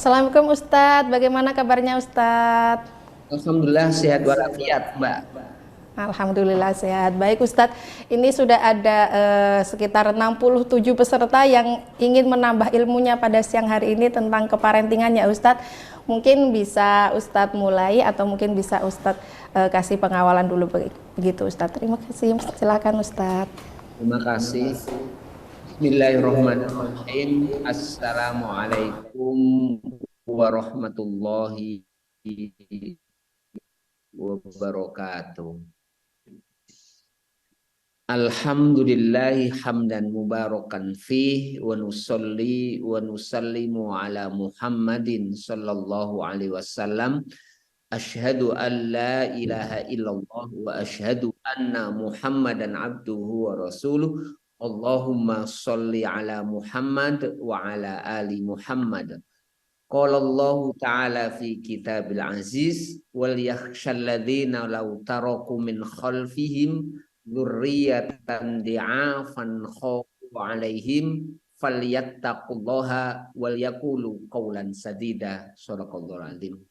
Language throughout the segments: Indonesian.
Assalamualaikum Ustadz, bagaimana kabarnya Ustadz? Alhamdulillah sehat walafiat, Mbak. Alhamdulillah sehat. Baik Ustadz, ini sudah ada sekitar 67 peserta yang ingin menambah ilmunya pada siang hari ini tentang keparentingan ya Ustadz. Mungkin bisa Ustadz mulai atau mungkin bisa Ustadz kasih pengawalan dulu begitu Ustadz. Terima kasih, silakan Ustadz. Terima kasih. Bismillahirrahmanirrahim. Assalamualaikum warahmatullahi wabarakatuh. Alhamdulillahi hamdan mubarakan fih wa nusalli wa nusallimu ala Muhammadin sallallahu alaihi wasallam. Asyhadu an la ilaha illallah wa asyhadu anna Muhammadan abduhu wa rasuluh. Allahumma sholli ala Muhammad wa ala ali Muhammad. Qala Allah ta'ala fi kitabil aziz wal yakhshal ladzina law taraku min khalfihim dzurriyyatan di'afan khafu 'alaihim falyattaqullaha wal yaqulu qawlan sadida. Shadaqallahul azim.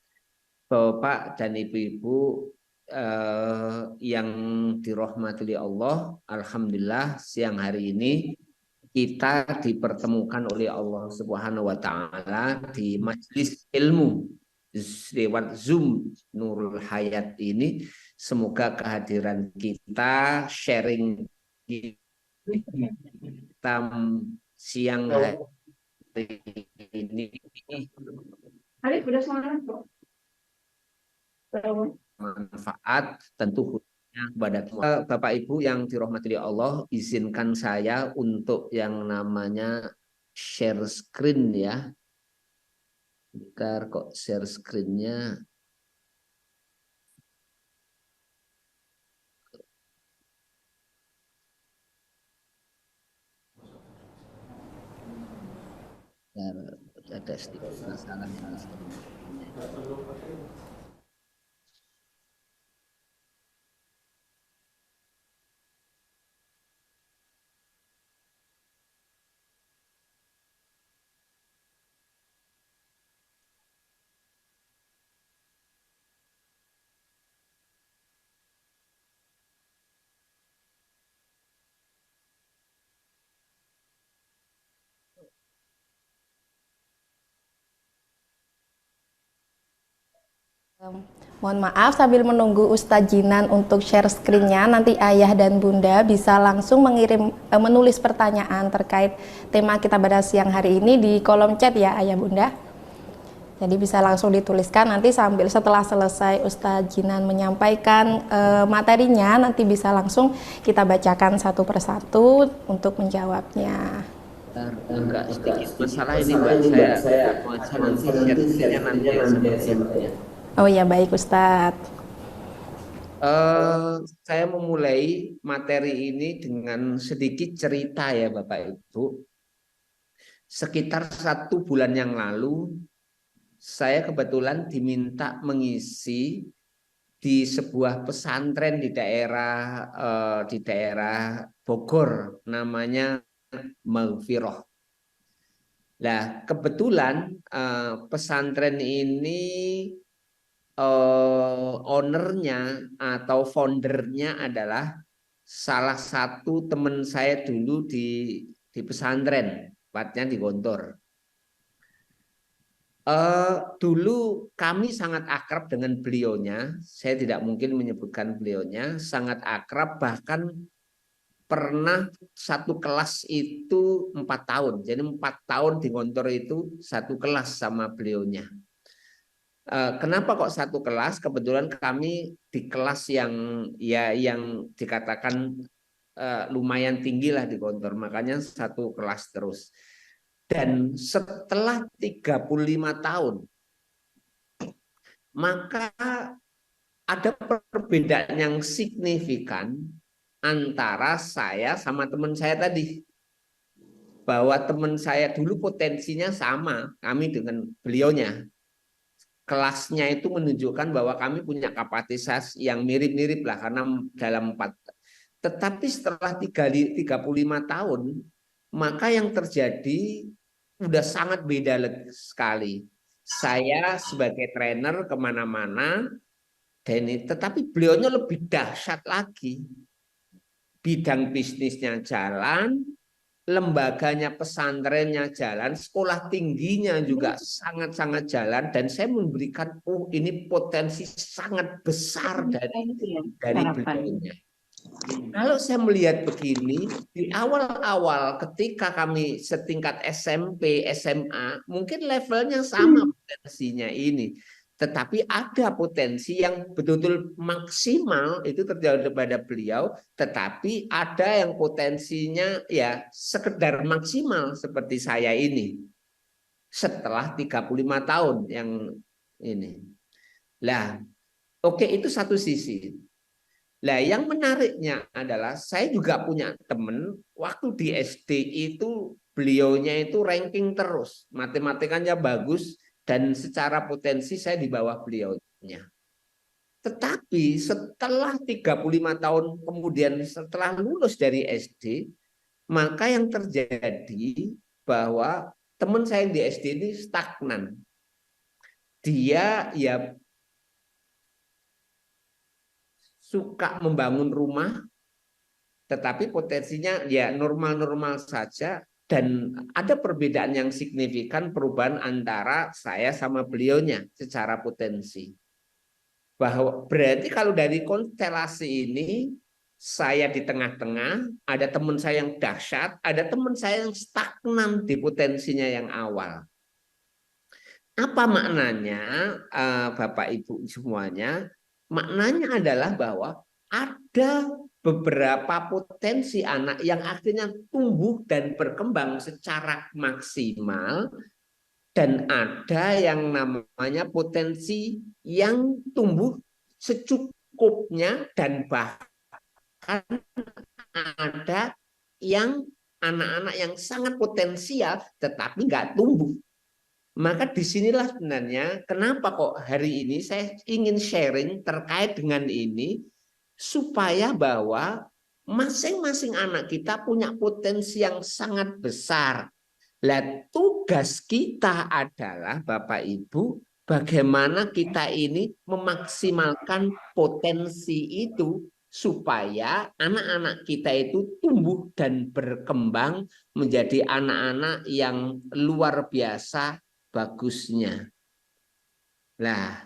Bapak dan Ibu-ibu yang dirahmati Allah, alhamdulillah siang hari ini kita dipertemukan oleh Allah Subhanahu wa taala di majelis ilmu lewat Zoom Nurul Hayat ini. Semoga kehadiran kita sharing kita siang hari ini manfaat tentu khususnya kepada Bapak Ibu yang dirahmati Allah. Izinkan saya untuk yang namanya share screen ya. Bentar, kok share screen-nya ada sedikit masalah yang Mohon maaf sambil menunggu Ustadz Jinan untuk share screen-nya, nanti ayah dan bunda bisa langsung menulis pertanyaan terkait tema kita pada siang hari ini di kolom chat ya ayah bunda. Jadi bisa langsung dituliskan nanti sambil setelah selesai Ustadz Jinan menyampaikan materinya, nanti bisa langsung kita bacakan satu persatu untuk menjawabnya. Enggak sedikit masalah ini Mbak, saya nanti share-nya nanti ya. Oh ya baik Ustadz. Saya memulai materi ini dengan sedikit cerita ya Bapak Ibu. Sekitar 1 bulan yang lalu, saya kebetulan diminta mengisi di sebuah pesantren di daerah Bogor, namanya Maghfirah. Nah, kebetulan pesantren ini ownernya atau foundernya adalah salah satu teman saya dulu di pesantren, tepatnya di Gontor. Dulu kami sangat akrab dengan beliaunya. Saya tidak mungkin menyebutkan beliaunya, sangat akrab, bahkan pernah satu kelas itu 4 tahun. Jadi 4 tahun di Gontor itu satu kelas sama beliaunya. Kenapa kok satu kelas? Kebetulan kami di kelas yang dikatakan lumayan tinggi lah di Gontor, makanya satu kelas terus. Dan setelah 35 tahun, maka ada perbedaan yang signifikan antara saya sama teman saya tadi. Bahwa teman saya dulu potensinya sama kami dengan beliaunya. Kelasnya itu menunjukkan bahwa kami punya kapasitas yang mirip-mirip lah karena dalam 4. Tetapi setelah 35 tahun, maka yang terjadi udah sangat beda sekali. Saya sebagai trainer kemana-mana, tetapi beliaunya lebih dahsyat lagi. Bidang bisnisnya jalan, lembaganya pesantrennya jalan, sekolah tingginya juga sangat-sangat jalan, dan saya memberikan, oh ini potensi sangat besar dari beliaunya. Kalau saya melihat begini, di awal-awal ketika kami setingkat SMP, SMA, mungkin levelnya sama potensinya ini. Tetapi ada potensi yang betul-betul maksimal itu terjadi pada beliau, tetapi ada yang potensinya ya sekedar maksimal seperti saya ini. Setelah 35 tahun yang ini. Lah, oke, itu satu sisi. Nah, yang menariknya adalah saya juga punya teman waktu di SD itu beliaunya itu ranking terus, matematikanya bagus dan secara potensi saya di bawah beliaunya. Tetapi setelah 35 tahun kemudian setelah lulus dari SD, maka yang terjadi bahwa teman saya yang di SD ini stagnan. Dia ya suka membangun rumah, tetapi potensinya ya normal-normal saja, dan ada perbedaan yang signifikan perubahan antara saya sama beliaunya secara potensi. Bahwa berarti kalau dari konstelasi ini saya di tengah-tengah, ada teman saya yang dahsyat, ada teman saya yang stagnan di potensinya yang awal. Apa maknanya, Bapak Ibu semuanya? Maknanya adalah bahwa ada beberapa potensi anak yang akhirnya tumbuh dan berkembang secara maksimal, dan ada yang namanya potensi yang tumbuh secukupnya, dan bahkan ada yang anak-anak yang sangat potensial tetapi nggak tumbuh. Maka disinilah sebenarnya kenapa kok hari ini saya ingin sharing terkait dengan ini, supaya bahwa masing-masing anak kita punya potensi yang sangat besar. Lah, tugas kita adalah Bapak Ibu, bagaimana kita ini memaksimalkan potensi itu supaya anak-anak kita itu tumbuh dan berkembang menjadi anak-anak yang luar biasa bagusnya. Nah,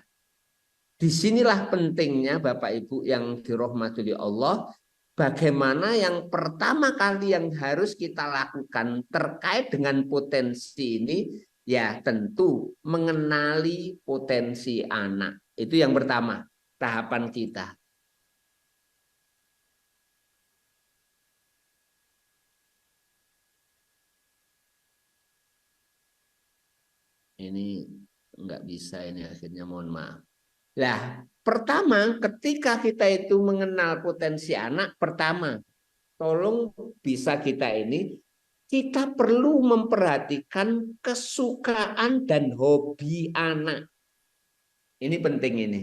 disinilah pentingnya Bapak Ibu yang dirahmati Allah, bagaimana yang pertama kali yang harus kita lakukan terkait dengan potensi ini, ya tentu mengenali potensi anak. Itu yang pertama, tahapan kita. Ini nggak bisa ini akhirnya, mohon maaf. Nah, pertama ketika kita itu mengenal potensi anak, pertama tolong bisa kita perlu memperhatikan kesukaan dan hobi anak. Ini penting ini.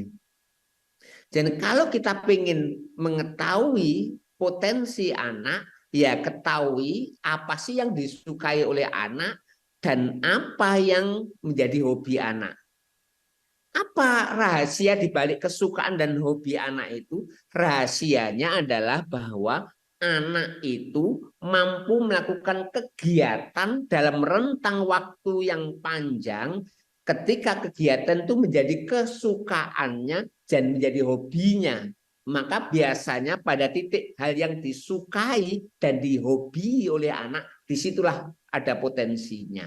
Dan kalau kita ingin mengetahui potensi anak, ya ketahui apa sih yang disukai oleh anak dan apa yang menjadi hobi anak. Apa rahasia di balik kesukaan dan hobi anak itu? Rahasianya adalah bahwa anak itu mampu melakukan kegiatan dalam rentang waktu yang panjang, ketika kegiatan itu menjadi kesukaannya dan menjadi hobinya. Maka biasanya pada titik hal yang disukai dan dihobi oleh anak, disitulah ada potensinya.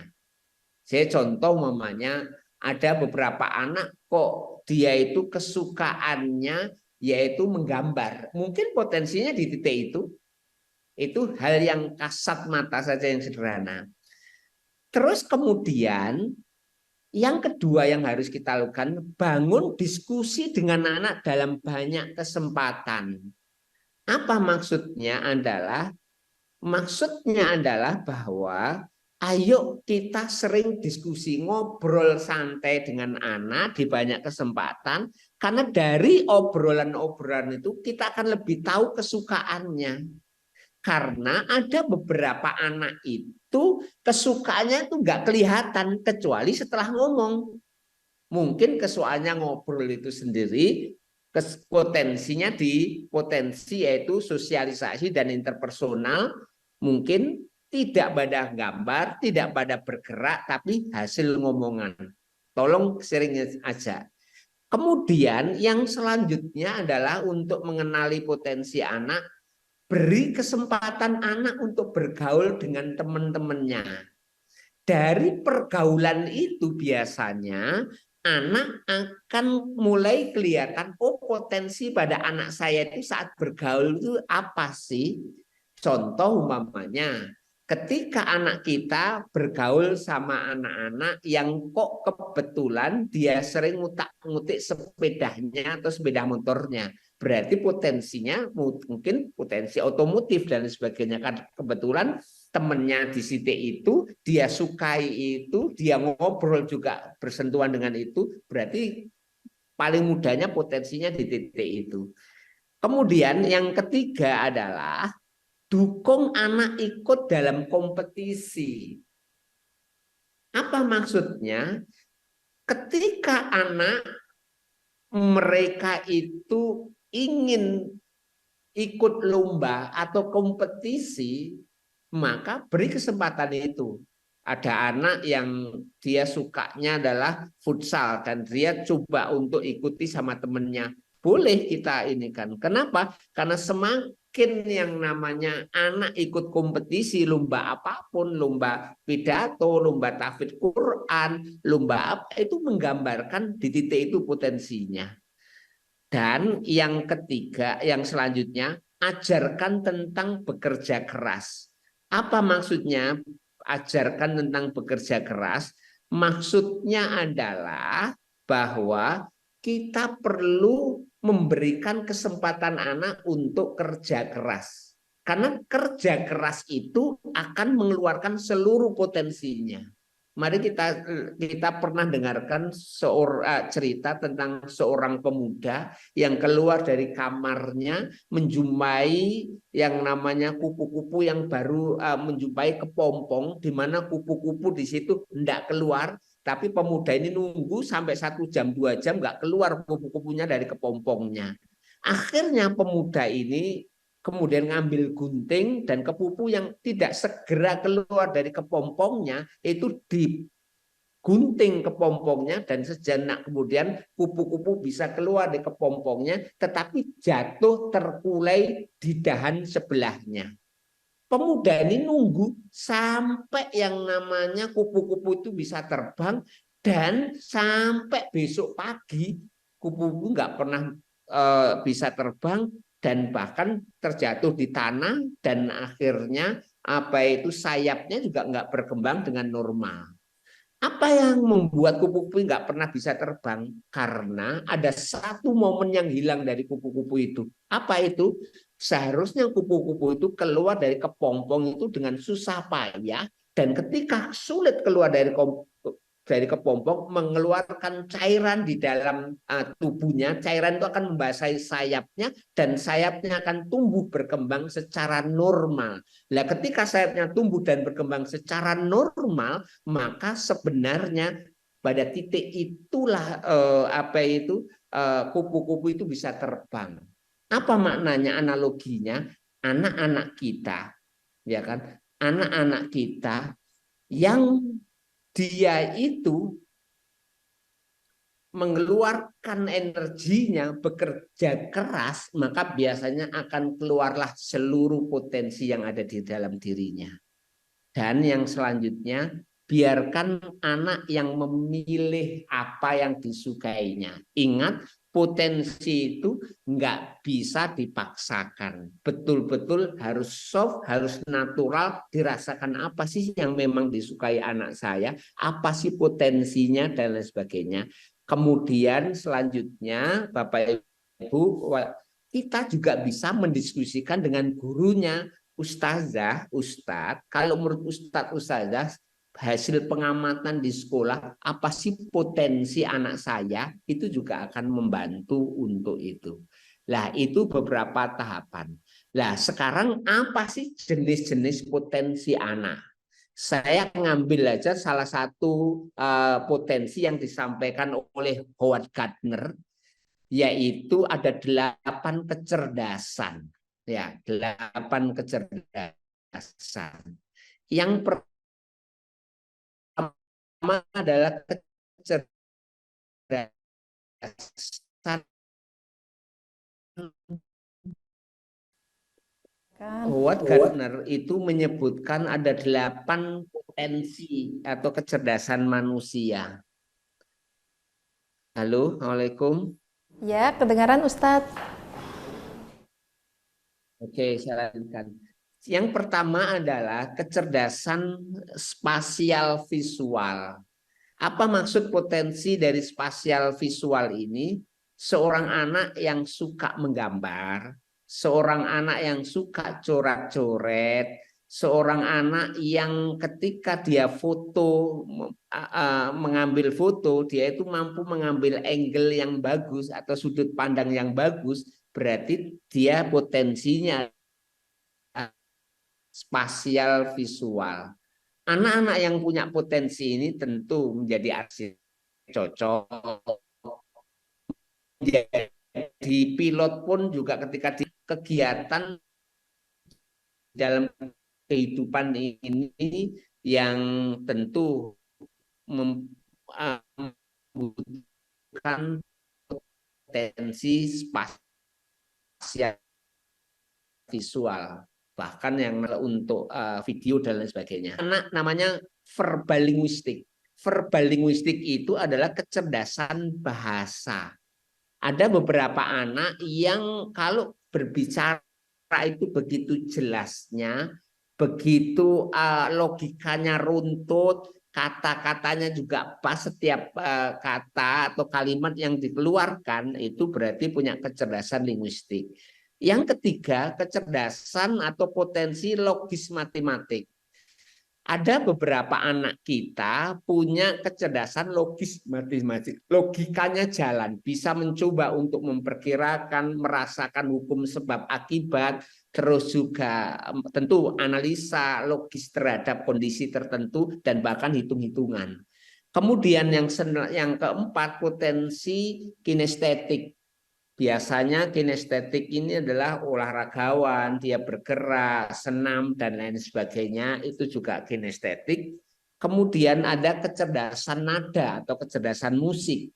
Saya contoh mamanya, ada beberapa anak kok dia itu kesukaannya yaitu menggambar. Mungkin potensinya di titik itu. Itu hal yang kasat mata saja, yang sederhana. Terus kemudian yang kedua yang harus kita lakukan, bangun diskusi dengan anak dalam banyak kesempatan. Apa maksudnya adalah? Maksudnya adalah bahwa ayo kita sering diskusi, ngobrol santai dengan anak di banyak kesempatan, karena dari obrolan-obrolan itu kita akan lebih tahu kesukaannya. Karena ada beberapa anak itu kesukaannya itu nggak kelihatan kecuali setelah ngomong. Mungkin kesoalnya ngobrol itu sendiri, potensinya di potensi yaitu sosialisasi dan interpersonal, mungkin tidak pada gambar, tidak pada bergerak, tapi hasil ngomongan. Tolong sharing aja. Kemudian yang selanjutnya adalah untuk mengenali potensi anak, beri kesempatan anak untuk bergaul dengan teman-temannya. Dari pergaulan itu biasanya anak akan mulai kelihatan, oh potensi pada anak saya itu saat bergaul itu apa sih? Contoh umpamanya, ketika anak kita bergaul sama anak-anak yang kok kebetulan dia sering ngutak-ngutik sepedanya atau sepeda motornya, berarti potensinya mungkin potensi otomotif dan sebagainya. Kan kebetulan temennya di titik itu, dia sukai itu, dia ngobrol juga bersentuhan dengan itu, berarti paling mudahnya potensinya di titik itu. Kemudian yang ketiga adalah dukung anak ikut dalam kompetisi. Apa maksudnya? Ketika anak mereka itu ingin ikut lomba atau kompetisi, maka beri kesempatan itu. Ada anak yang dia sukanya adalah futsal dan dia coba untuk ikuti sama temennya. Boleh kita ini kan. Kenapa? Karena semakin yang namanya anak ikut kompetisi, lomba apapun, lomba pidato, lomba tahfidz Quran, lomba apa, itu menggambarkan di titik itu potensinya. Dan yang ketiga, yang selanjutnya, ajarkan tentang bekerja keras. Apa maksudnya ajarkan tentang bekerja keras? Maksudnya adalah bahwa kita perlu memberikan kesempatan anak untuk kerja keras. Karena kerja keras itu akan mengeluarkan seluruh potensinya. Mari kita pernah dengarkan cerita tentang seorang pemuda yang keluar dari kamarnya menjumpai yang namanya kupu-kupu yang baru menjumpai kepompong, di mana kupu-kupu di situ hendak keluar, tapi pemuda ini nunggu sampai 1 jam 2 jam nggak keluar kupu-kupunya dari kepompongnya. Akhirnya pemuda ini kemudian ngambil gunting dan kepupu yang tidak segera keluar dari kepompongnya itu digunting kepompongnya, dan sejenak kemudian kupu-kupu bisa keluar dari kepompongnya tetapi jatuh terkulai di dahan sebelahnya. Pemuda ini nunggu sampai yang namanya kupu-kupu itu bisa terbang, dan sampai besok pagi kupu-kupu nggak pernah bisa terbang dan bahkan terjatuh di tanah, dan akhirnya apa itu sayapnya juga nggak berkembang dengan normal. Apa yang membuat kupu-kupu nggak pernah bisa terbang? Karena ada satu momen yang hilang dari kupu-kupu itu. Apa itu? Seharusnya kupu-kupu itu keluar dari kepompong itu dengan susah payah, dan ketika sulit keluar dari kepompong, mengeluarkan cairan di dalam tubuhnya. Cairan itu akan membasahi sayapnya dan sayapnya akan tumbuh berkembang secara normal. Nah, ketika sayapnya tumbuh dan berkembang secara normal, maka sebenarnya pada titik itulah kupu-kupu itu bisa terbang. Apa maknanya analoginya? Anak-anak kita, ya kan? Anak-anak kita yang dia itu mengeluarkan energinya bekerja keras, maka biasanya akan keluarlah seluruh potensi yang ada di dalam dirinya. Dan yang selanjutnya, biarkan anak yang memilih apa yang disukainya. Ingat, potensi itu nggak bisa dipaksakan. Betul-betul harus soft, harus natural, dirasakan apa sih yang memang disukai anak saya, apa sih potensinya, dan lain sebagainya. Kemudian selanjutnya, Bapak Ibu, kita juga bisa mendiskusikan dengan gurunya. Ustazah, Ustadz, kalau menurut Ustadz, Ustazah, hasil pengamatan di sekolah, apa sih potensi anak saya, itu juga akan membantu untuk itu. Lah, itu beberapa tahapan. Lah, sekarang apa sih jenis-jenis potensi anak? Saya ngambil aja salah satu potensi yang disampaikan oleh Howard Gardner, yaitu ada 8 kecerdasan. Ya, 8 kecerdasan. Yang pertama adalah kecerdasan Kan. Howard Gardner itu menyebutkan ada 8 potensi atau kecerdasan manusia. Halo, Assalamualaikum. Ya, kedengaran Ustadz. Oke, saya lanjutkan. Yang pertama adalah kecerdasan spasial visual. Apa maksud potensi dari spasial visual ini? Seorang anak yang suka menggambar, seorang anak yang suka coret-coret, seorang anak yang ketika dia foto, mengambil foto, dia itu mampu mengambil angle yang bagus atau sudut pandang yang bagus, berarti dia potensinya spasial visual. Anak-anak yang punya potensi ini tentu menjadi arsitek cocok. Di pilot pun juga ketika di kegiatan dalam kehidupan ini yang tentu membutuhkan potensi spasial visual, bahkan yang untuk video dan lain sebagainya. Anak namanya verbal linguistik. Verbal linguistik itu adalah kecerdasan bahasa. Ada beberapa anak yang kalau berbicara itu begitu jelasnya, begitu logikanya runtut, kata-katanya juga pas, setiap kata atau kalimat yang dikeluarkan itu berarti punya kecerdasan linguistik. Yang ketiga, kecerdasan atau potensi logis matematik. Ada beberapa anak kita punya kecerdasan logis matematik. Logikanya jalan, bisa mencoba untuk memperkirakan, merasakan hukum sebab akibat, terus juga tentu analisa logis terhadap kondisi tertentu dan bahkan hitung-hitungan. Kemudian yang keempat, potensi kinestetik. Biasanya kinestetik ini adalah olahragawan, dia bergerak, senam, dan lain sebagainya, itu juga kinestetik. Kemudian ada kecerdasan nada atau kecerdasan musik.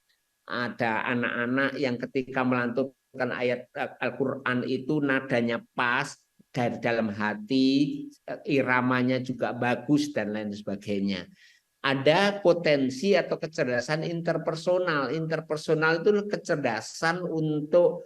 Ada anak-anak yang ketika melantunkan ayat Al-Quran itu nadanya pas, dari dalam hati, iramanya juga bagus, dan lain sebagainya. Ada potensi atau kecerdasan interpersonal. Interpersonal itu kecerdasan untuk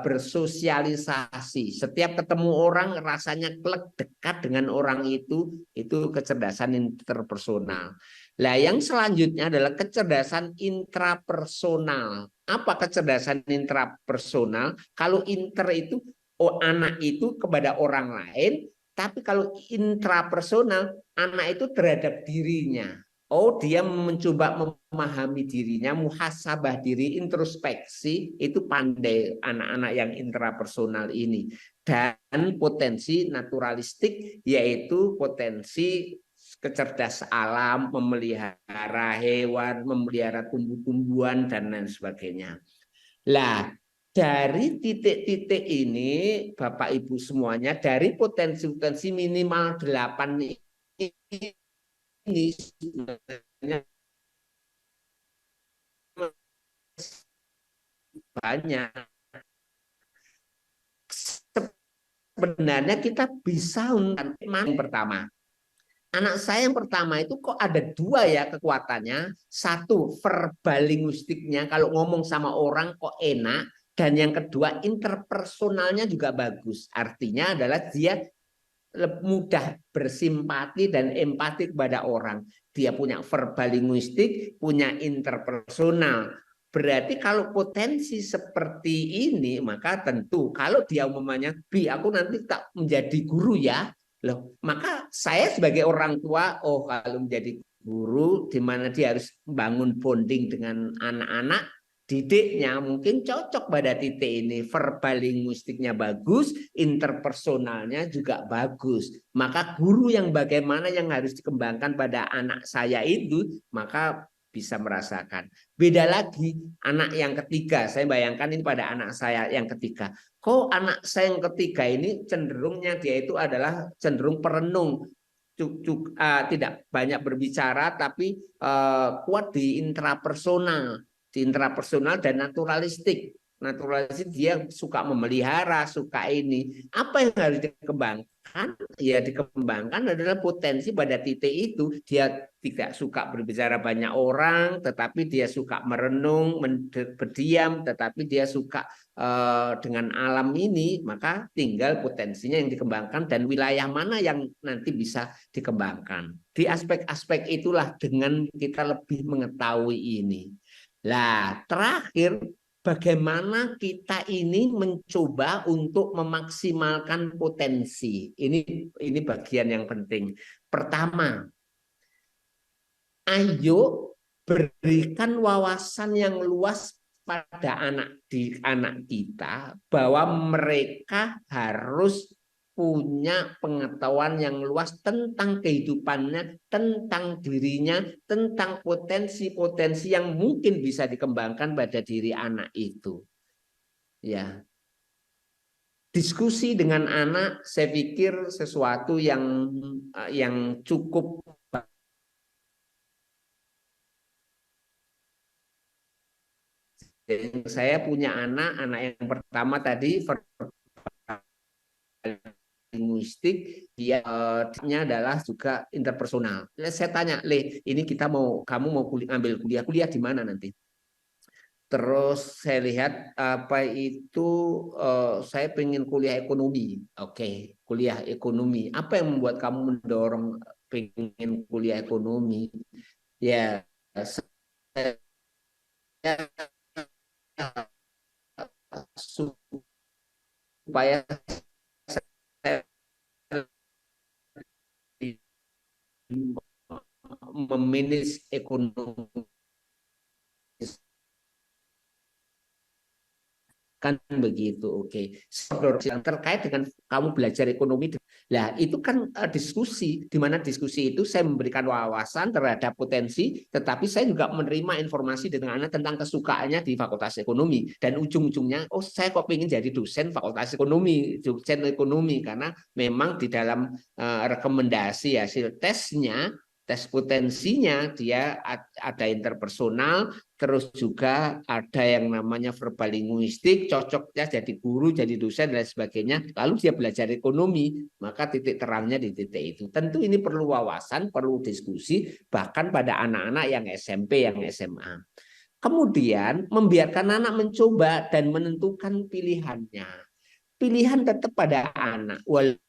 bersosialisasi. Setiap ketemu orang rasanya klek, dekat dengan orang itu kecerdasan interpersonal. Nah, yang selanjutnya adalah kecerdasan intrapersonal. Apa kecerdasan intrapersonal? Kalau inter itu anak itu kepada orang lain, tapi kalau intrapersonal, anak itu terhadap dirinya. Oh, dia mencoba memahami dirinya, muhasabah diri, introspeksi, itu pandai anak-anak yang intrapersonal ini. Dan potensi naturalistik, yaitu potensi kecerdas alam, memelihara hewan, memelihara tumbuh-tumbuhan, dan lain sebagainya. Lah, dari titik-titik ini, Bapak Ibu semuanya, dari potensi-potensi minimal 8 ini sebenarnya banyak. Sebenarnya kita bisa yang pertama. Anak saya yang pertama itu kok ada 2 ya kekuatannya. Satu, verbal linguistiknya, kalau ngomong sama orang kok enak. Dan yang kedua, interpersonalnya juga bagus. Artinya adalah dia mudah bersimpati dan empati kepada orang. Dia punya verbal linguistik, punya interpersonal. Berarti kalau potensi seperti ini, maka tentu kalau dia umpamanya, Bi, aku nanti tak menjadi guru ya. Loh, maka saya sebagai orang tua, oh kalau menjadi guru, di mana dia harus membangun bonding dengan anak-anak, didiknya mungkin cocok pada titik ini, verbal linguistiknya bagus, interpersonalnya juga bagus. Maka guru yang bagaimana yang harus dikembangkan pada anak saya itu, maka bisa merasakan. Beda lagi anak yang ketiga, saya bayangkan ini pada anak saya yang ketiga. Kok anak saya yang ketiga ini cenderungnya dia itu adalah cenderung perenung, tidak banyak berbicara tapi kuat di intrapersonal dan naturalistik. Naturalistik dia suka memelihara, suka ini. Apa yang harus dikembangkan? Ya dikembangkan adalah potensi pada titik itu. Dia tidak suka berbicara banyak orang, tetapi dia suka merenung, berdiam, tetapi dia suka dengan alam ini. Maka tinggal potensinya yang dikembangkan dan wilayah mana yang nanti bisa dikembangkan. Di aspek-aspek itulah dengan kita lebih mengetahui ini. Nah, terakhir bagaimana kita ini mencoba untuk memaksimalkan potensi. Ini bagian yang penting. Pertama, ayo berikan wawasan yang luas pada anak kita bahwa mereka harus punya pengetahuan yang luas tentang kehidupannya, tentang dirinya, tentang potensi-potensi yang mungkin bisa dikembangkan pada diri anak itu. Ya, diskusi dengan anak, saya pikir sesuatu yang cukup. Saya punya anak yang pertama tadi linguistik, dia adalah juga interpersonal. Saya tanya, Le, ini kamu mau ambil kuliah di mana nanti? Terus saya lihat apa itu saya pengen kuliah ekonomi. Oke, kuliah ekonomi. Apa yang membuat kamu mendorong pengen kuliah ekonomi? Ya, saya supaya saya memanage ekonomi kan begitu. Oke, yang terkait dengan kamu belajar ekonomi, lah itu kan diskusi, di mana diskusi itu saya memberikan wawasan terhadap potensi, tetapi saya juga menerima informasi dengan anak tentang kesukaannya di Fakultas Ekonomi, dan ujung-ujungnya oh saya kok pengen jadi dosen Fakultas Ekonomi, dosen ekonomi, karena memang di dalam rekomendasi hasil tesnya, tes potensinya dia ada interpersonal, terus juga ada yang namanya verbal linguistik, cocoknya jadi guru, jadi dosen dan sebagainya. Lalu dia belajar ekonomi, maka titik terangnya di titik itu. Tentu ini perlu wawasan, perlu diskusi, bahkan pada anak-anak yang SMP, yang SMA. Kemudian membiarkan anak mencoba dan menentukan pilihannya. Pilihan tetap pada anak, walaupun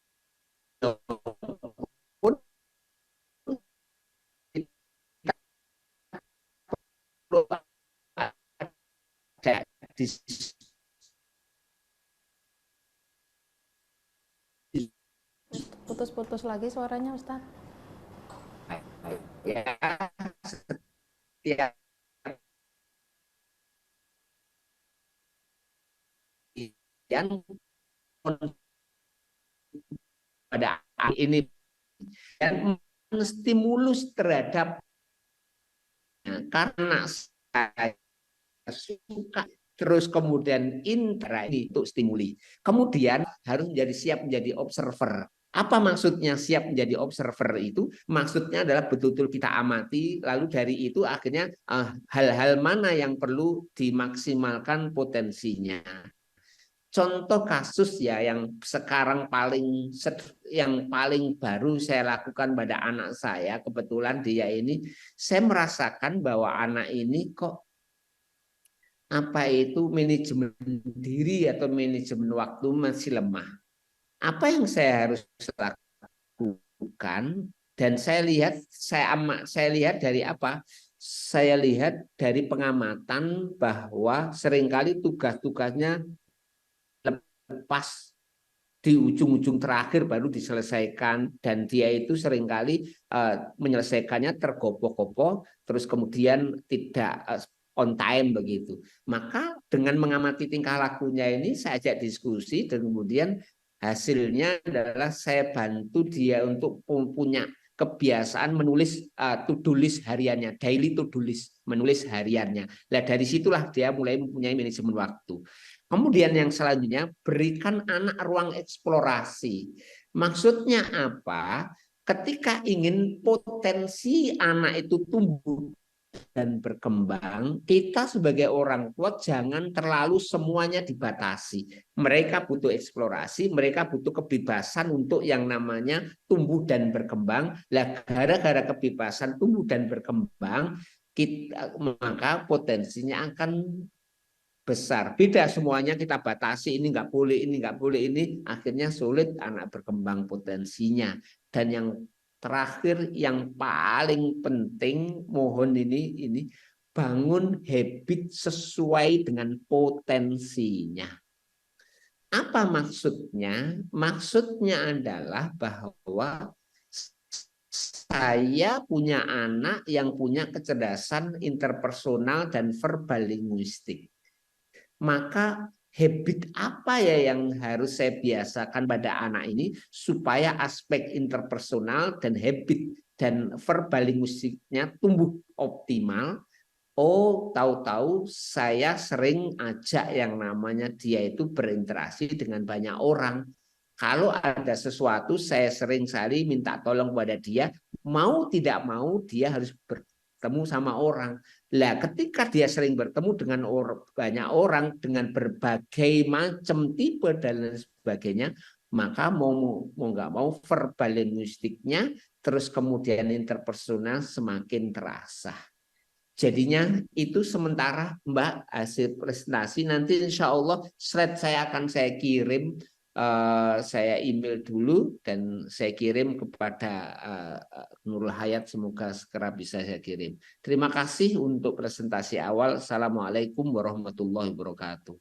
ada Putus-putus lagi suaranya, Ustadz. ya setiap yang pada ini dan stimulus terhadap karena saya suka terus kemudian intera ini untuk stimuli. Kemudian harus menjadi siap menjadi observer. Apa maksudnya siap menjadi observer itu? Maksudnya adalah betul-betul kita amati, lalu dari itu akhirnya hal-hal mana yang perlu dimaksimalkan potensinya. Contoh kasus ya yang sekarang yang paling baru saya lakukan pada anak saya, kebetulan dia ini saya merasakan bahwa anak ini kok apa itu manajemen diri atau manajemen waktu masih lemah. Apa yang saya harus lakukan? Dan saya lihat dari apa? Saya lihat dari pengamatan bahwa seringkali tugas-tugasnya lepas di ujung-ujung terakhir baru diselesaikan, dan dia itu seringkali menyelesaikannya tergopoh-gopoh, terus kemudian tidak on time begitu. Maka dengan mengamati tingkah lakunya ini saya ajak diskusi dan kemudian hasilnya adalah saya bantu dia untuk punya kebiasaan menulis to-do list hariannya, daily to-do list, menulis hariannya. Nah, dari situlah dia mulai mempunyai manajemen waktu. Kemudian yang selanjutnya, berikan anak ruang eksplorasi. Maksudnya apa? Ketika ingin potensi anak itu tumbuh dan berkembang, kita sebagai orang tua jangan terlalu semuanya dibatasi. Mereka butuh eksplorasi, mereka butuh kebebasan untuk yang namanya tumbuh dan berkembang. Lah, gara-gara kebebasan tumbuh dan berkembang, maka potensinya akan besar. Beda semuanya kita batasi, ini nggak boleh, ini nggak boleh, ini akhirnya sulit anak berkembang potensinya. Dan yang terakhir yang paling penting, mohon ini bangun habit sesuai dengan potensinya. Apa maksudnya? Maksudnya adalah bahwa saya punya anak yang punya kecerdasan interpersonal dan verbal linguistik. Maka habit apa ya yang harus saya biasakan pada anak ini supaya aspek interpersonal dan habit dan verbal linguistiknya tumbuh optimal. Oh, tahu-tahu saya sering ajak yang namanya dia itu berinteraksi dengan banyak orang. Kalau ada sesuatu saya sering sekali minta tolong kepada dia, mau tidak mau dia harus bertemu sama orang. Lah, ketika dia sering bertemu dengan banyak orang dengan berbagai macam tipe dan lain sebagainya, maka mau nggak mau verbal linguistiknya terus kemudian interpersonal semakin terasa. Jadinya itu sementara Mbak hasil presentasi, nanti insya Allah slide saya akan saya kirim, saya email dulu dan saya kirim kepada Nurul Hayat, semoga segera bisa saya kirim. Terima kasih untuk presentasi awal. Assalamualaikum warahmatullahi wabarakatuh.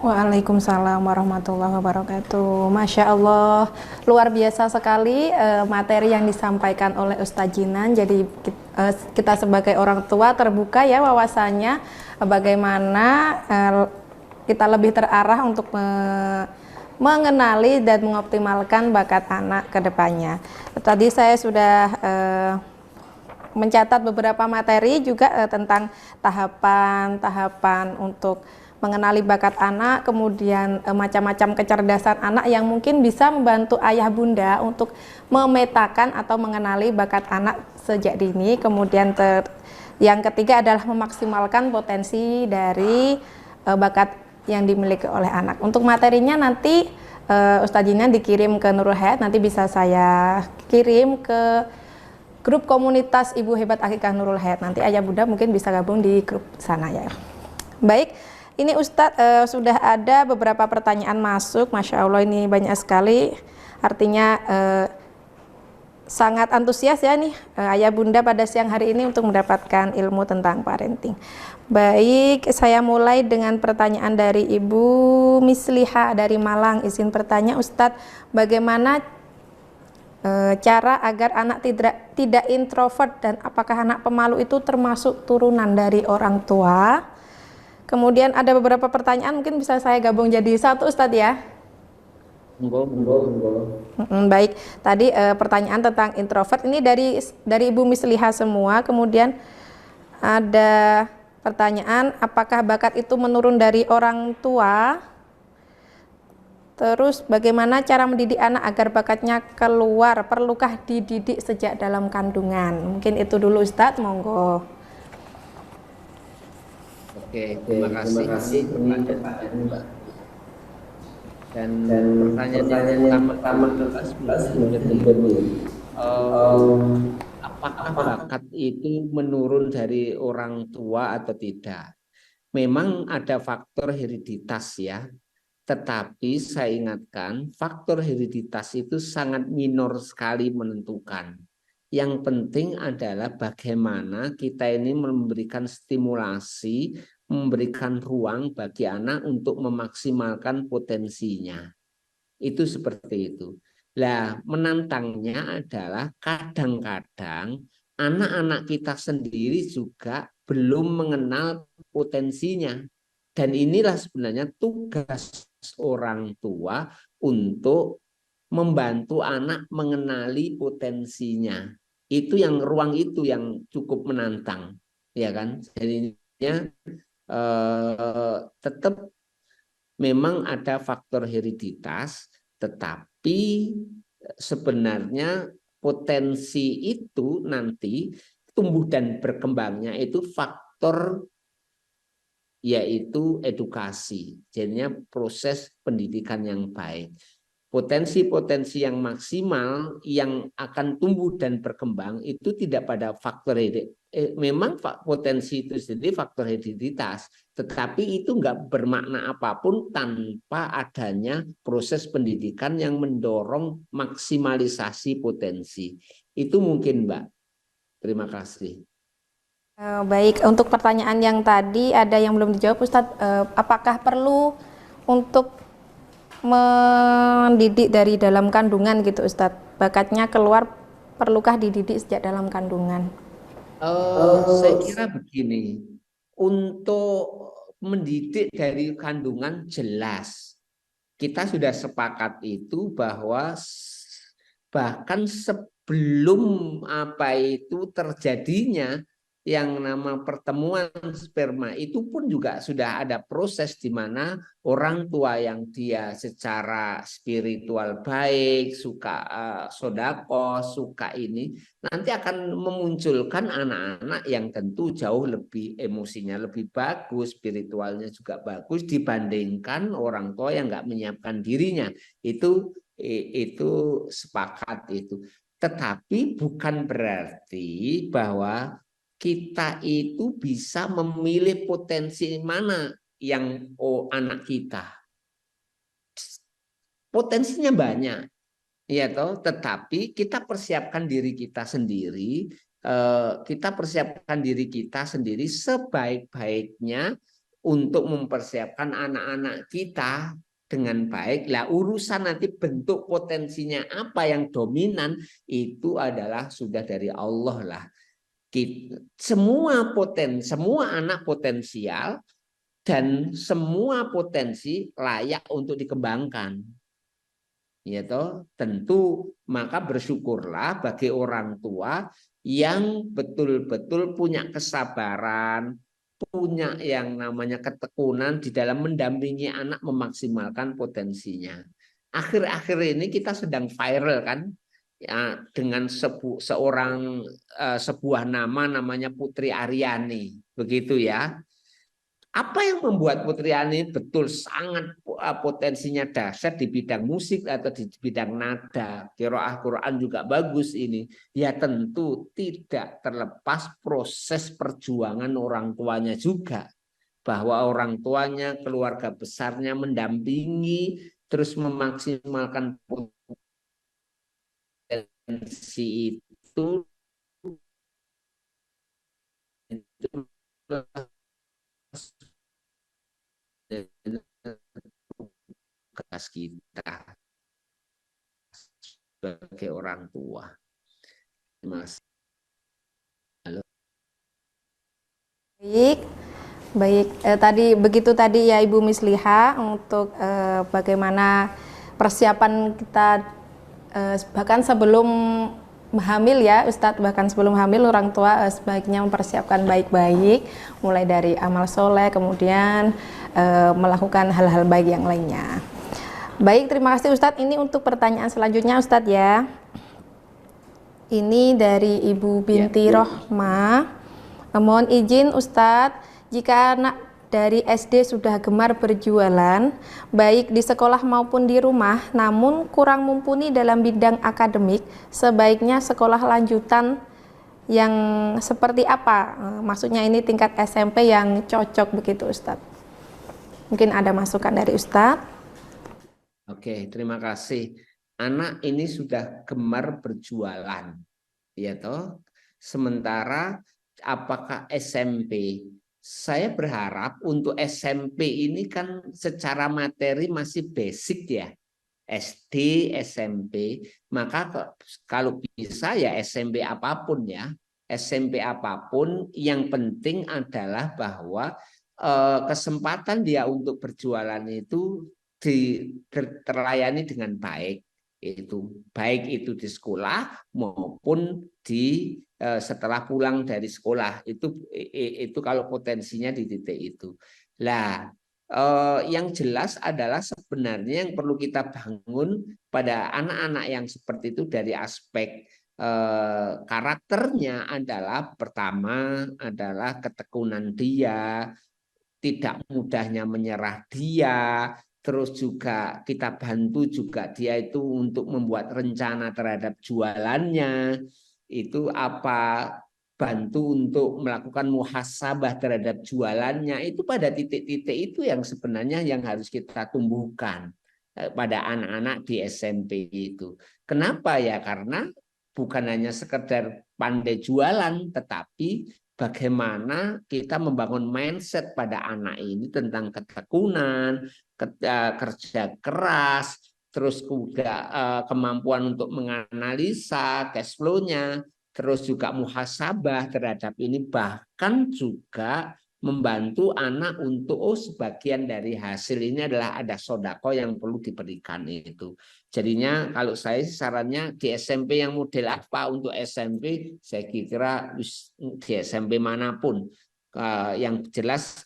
Waalaikumsalam warahmatullahi wabarakatuh. Masya Allah, luar biasa sekali materi yang disampaikan oleh Ustadz Jinan. Jadi kita sebagai orang tua terbuka ya wawasannya, bagaimana kita lebih terarah untuk mengenali dan mengoptimalkan bakat anak ke depannya. Tadi saya sudah mencatat beberapa materi juga tentang tahapan-tahapan untuk mengenali bakat anak, kemudian macam-macam kecerdasan anak yang mungkin bisa membantu ayah bunda untuk memetakan atau mengenali bakat anak sejak dini. Kemudian yang ketiga adalah memaksimalkan potensi dari bakat yang dimiliki oleh anak. Untuk materinya nanti Ustadz Jinan dikirim ke Nurul Hayat, nanti bisa saya kirim ke grup komunitas Ibu Hebat Akikah Nurul Hayat. Nanti ayah bunda mungkin bisa gabung di grup sana ya. Baik. Ini Ustadz sudah ada beberapa pertanyaan masuk, Masya Allah ini banyak sekali, artinya sangat antusias ya nih ayah bunda pada siang hari ini untuk mendapatkan ilmu tentang parenting. Baik, saya mulai dengan pertanyaan dari Ibu Misliha dari Malang. Izin bertanya Ustadz, bagaimana cara agar anak tidak introvert dan apakah anak pemalu itu termasuk turunan dari orang tua? Kemudian ada beberapa pertanyaan, mungkin bisa saya gabung jadi satu Ustadz ya. Baik, tadi pertanyaan tentang introvert ini dari Ibu Misliha semua. Kemudian ada pertanyaan, apakah bakat itu menurun dari orang tua? Terus bagaimana cara mendidik anak agar bakatnya keluar? Perlukah dididik sejak dalam kandungan? Mungkin itu dulu Ustadz, monggo. Oke, terima kasih pertanyaannya Mbak. Dan pertanyaan yang pertama apakah bakat itu menurun dari orang tua atau tidak? Memang ada faktor hereditas ya, tetapi saya ingatkan faktor hereditas itu sangat minor sekali menentukan. Yang penting adalah bagaimana kita ini memberikan stimulasi, memberikan ruang bagi anak untuk memaksimalkan potensinya. Itu seperti itu. Nah, menantangnya adalah kadang-kadang anak-anak kita sendiri juga belum mengenal potensinya. Dan inilah sebenarnya tugas orang tua untuk membantu anak mengenali potensinya. Itu yang ruang itu yang cukup menantang, ya kan? Jadinya tetap memang ada faktor hereditas, tetapi sebenarnya potensi itu nanti tumbuh dan berkembangnya itu faktor yaitu edukasi. Jadinya proses pendidikan yang baik. Potensi-potensi yang maksimal yang akan tumbuh dan berkembang itu tidak pada faktor memang potensi itu sendiri faktor hereditas, tetapi itu nggak bermakna apapun tanpa adanya proses pendidikan yang mendorong maksimalisasi potensi. Itu mungkin, Mbak. Terima kasih. Baik, untuk pertanyaan yang tadi ada yang belum dijawab, Ustadz. Apakah perlu untuk mendidik dari dalam kandungan gitu, Ustadz? Bakatnya keluar, perlukah dididik sejak dalam kandungan? Saya kira begini, untuk mendidik dari kandungan jelas kita sudah sepakat itu bahwa bahkan sebelum apa itu terjadinya yang nama pertemuan sperma itu pun juga sudah ada proses di mana orang tua yang dia secara spiritual baik, suka sodako, suka ini, nanti akan memunculkan anak-anak yang tentu jauh lebih emosinya lebih bagus, spiritualnya juga bagus dibandingkan orang tua yang nggak menyiapkan dirinya. Itu sepakat itu. Tetapi bukan berarti bahwa kita itu bisa memilih potensi mana yang anak kita. Potensinya banyak, ya toh. Tetapi kita persiapkan diri kita sendiri, sebaik-baiknya untuk mempersiapkan anak-anak kita dengan baik. Lah urusan nanti bentuk potensinya apa yang dominan itu adalah sudah dari Allah lah. Semua anak potensial dan semua potensi layak untuk dikembangkan. Ya toh, tentu maka bersyukurlah bagi orang tua yang betul-betul punya kesabaran, punya yang namanya ketekunan di dalam mendampingi anak memaksimalkan potensinya. Akhir-akhir ini kita sedang viral kan, ya, dengan sebuah nama namanya Putri Aryani, begitu ya. Apa yang membuat Putri Aryani betul sangat potensinya dahsyat di bidang musik atau di bidang nada, qiraah Quran juga bagus ini. Ya tentu tidak terlepas proses perjuangan orang tuanya juga. Bahwa orang tuanya, keluarga besarnya mendampingi, terus memaksimalkan potensi itu tugas kita sebagai orang tua. Mas. Halo. Baik, baik. Tadi ya Ibu Misliha untuk bagaimana persiapan kita bahkan sebelum hamil ya Ustadz, bahkan sebelum hamil orang tua sebaiknya mempersiapkan baik-baik mulai dari amal soleh, kemudian melakukan hal-hal baik yang lainnya. Baik, terima kasih Ustadz. Ini untuk pertanyaan selanjutnya Ustadz ya. Ini dari Ibu Binti Rohma. Mohon izin Ustadz, jika anak dari SD sudah gemar berjualan, baik di sekolah maupun di rumah, namun kurang mumpuni dalam bidang akademik, sebaiknya sekolah lanjutan yang seperti apa? Maksudnya ini tingkat SMP yang cocok begitu Ustadz. Mungkin ada masukan dari Ustadz. Oke, terima kasih. Anak ini sudah gemar berjualan, ya toh. Sementara apakah SMP? Saya berharap untuk SMP ini kan secara materi masih basic ya. SD, SMP, maka kalau bisa ya SMP apapun ya. SMP apapun, yang penting adalah bahwa kesempatan dia untuk berjualan itu terlayani dengan baik, baik itu di sekolah maupun di setelah pulang dari sekolah, itu kalau potensinya di titik itu. Lah, yang jelas adalah sebenarnya yang perlu kita bangun pada anak-anak yang seperti itu dari aspek karakternya adalah, pertama adalah ketekunan dia, tidak mudahnya menyerah dia, terus juga kita bantu juga dia itu untuk membuat rencana terhadap jualannya, itu apa, bantu untuk melakukan muhasabah terhadap jualannya, itu pada titik-titik itu yang sebenarnya yang harus kita tumbuhkan pada anak-anak di SMP itu. Kenapa ya? Karena bukan hanya sekedar pandai jualan, tetapi bagaimana kita membangun mindset pada anak ini tentang ketekunan, kerja keras, terus juga kemampuan untuk menganalisa cash flow-nya, terus juga muhasabah terhadap ini, bahkan juga membantu anak untuk sebagian dari hasil ini adalah ada sodako yang perlu diberikan itu. Jadinya kalau saya sarannya di SMP yang model apa untuk SMP, saya kira di SMP manapun yang jelas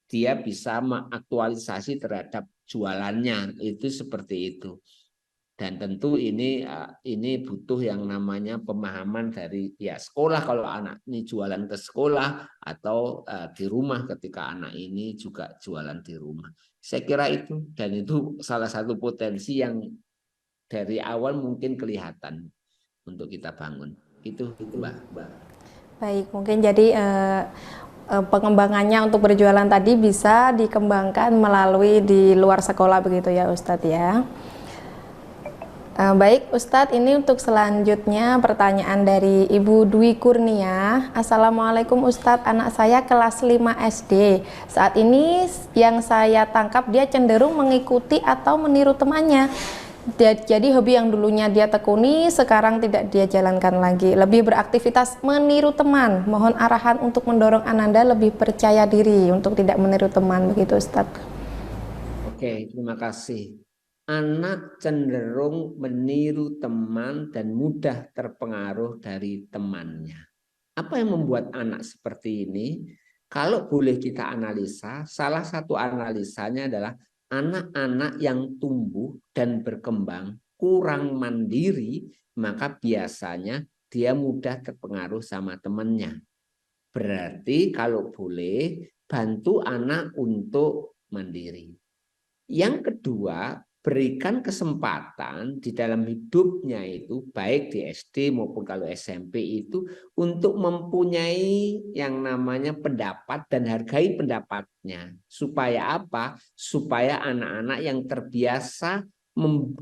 dia bisa mengaktualisasi terhadap jualannya, itu seperti itu. Dan tentu ini butuh yang namanya pemahaman dari ya sekolah, kalau anak ini jualan ke sekolah, atau di rumah ketika anak ini juga jualan di rumah. Saya kira itu, dan itu salah satu potensi yang dari awal mungkin kelihatan untuk kita bangun. Itu Mbak. Baik, mungkin jadi pengembangannya untuk berjualan tadi bisa dikembangkan melalui di luar sekolah begitu ya Ustadz ya. Baik Ustadz, ini untuk selanjutnya pertanyaan dari Ibu Dwi Kurnia. Assalamualaikum Ustadz, anak saya kelas 5 SD. Saat ini yang saya tangkap dia cenderung mengikuti atau meniru temannya. Jadi hobi yang dulunya dia tekuni sekarang tidak dia jalankan lagi. Lebih beraktivitas meniru teman. Mohon arahan untuk mendorong Ananda lebih percaya diri untuk tidak meniru teman, begitu Ustadz. Oke, terima kasih. Anak cenderung meniru teman dan mudah terpengaruh dari temannya. Apa yang membuat anak seperti ini? Kalau boleh kita analisa, salah satu analisanya adalah anak-anak yang tumbuh dan berkembang kurang mandiri, maka biasanya dia mudah terpengaruh sama temannya. Berarti kalau boleh, bantu anak untuk mandiri. Yang kedua, berikan kesempatan di dalam hidupnya itu, baik di SD maupun kalau SMP itu, untuk mempunyai yang namanya pendapat dan hargai pendapatnya. Supaya apa? Supaya anak-anak yang terbiasa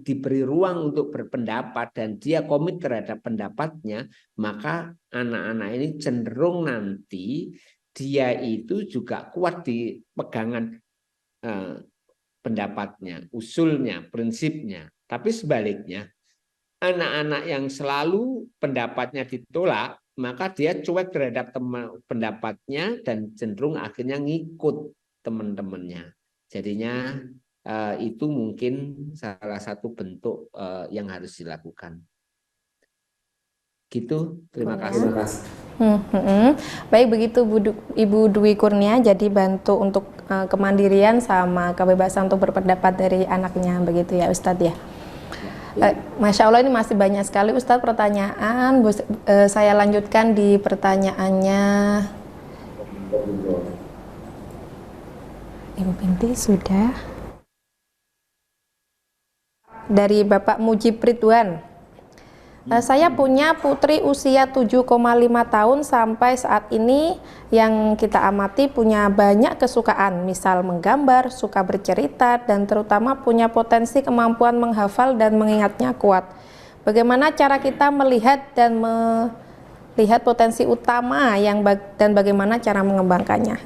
diberi ruang untuk berpendapat dan dia komit terhadap pendapatnya, maka anak-anak ini cenderung nanti dia itu juga kuat di pegangan pendapatnya, usulnya, prinsipnya. Tapi sebaliknya, anak-anak yang selalu pendapatnya ditolak, maka dia cuek terhadap pendapatnya dan cenderung akhirnya ngikut teman-temannya. Jadinya itu mungkin salah satu bentuk yang harus dilakukan. Gitu, terima kasih. Baik, begitu Ibu Dwi Kurnia, jadi bantu untuk kemandirian sama kebebasan untuk berpendapat dari anaknya begitu ya Ustadz ya. Masya Allah, ini masih banyak sekali Ustadz pertanyaan. Saya lanjutkan di pertanyaannya. Ibu Binti sudah. Dari Bapak Mujib Ridwan. Saya punya putri usia 7,5 tahun sampai saat ini yang kita amati punya banyak kesukaan, misal menggambar, suka bercerita, dan terutama punya potensi kemampuan menghafal dan mengingatnya kuat. Bagaimana cara kita melihat dan melihat potensi utama dan bagaimana cara mengembangkannya?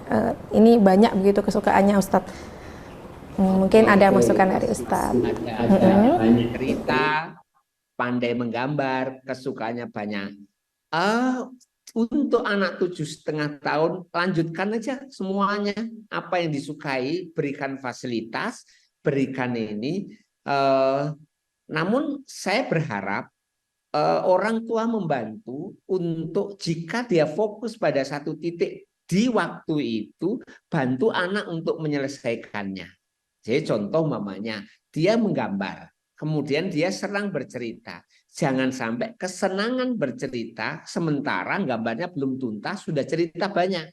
Ini banyak begitu kesukaannya Ustadz. Mungkin ada masukan dari Ustadz. Ada banyak cerita, pandai menggambar, kesukaannya banyak. Untuk anak 7,5 tahun, lanjutkan aja semuanya. Apa yang disukai, berikan fasilitas, berikan ini. Namun saya berharap orang tua membantu untuk jika dia fokus pada satu titik di waktu itu, bantu anak untuk menyelesaikannya. Jadi contoh mamanya, dia menggambar, kemudian dia senang bercerita. Jangan sampai kesenangan bercerita, sementara gambarnya belum tuntas, sudah cerita banyak.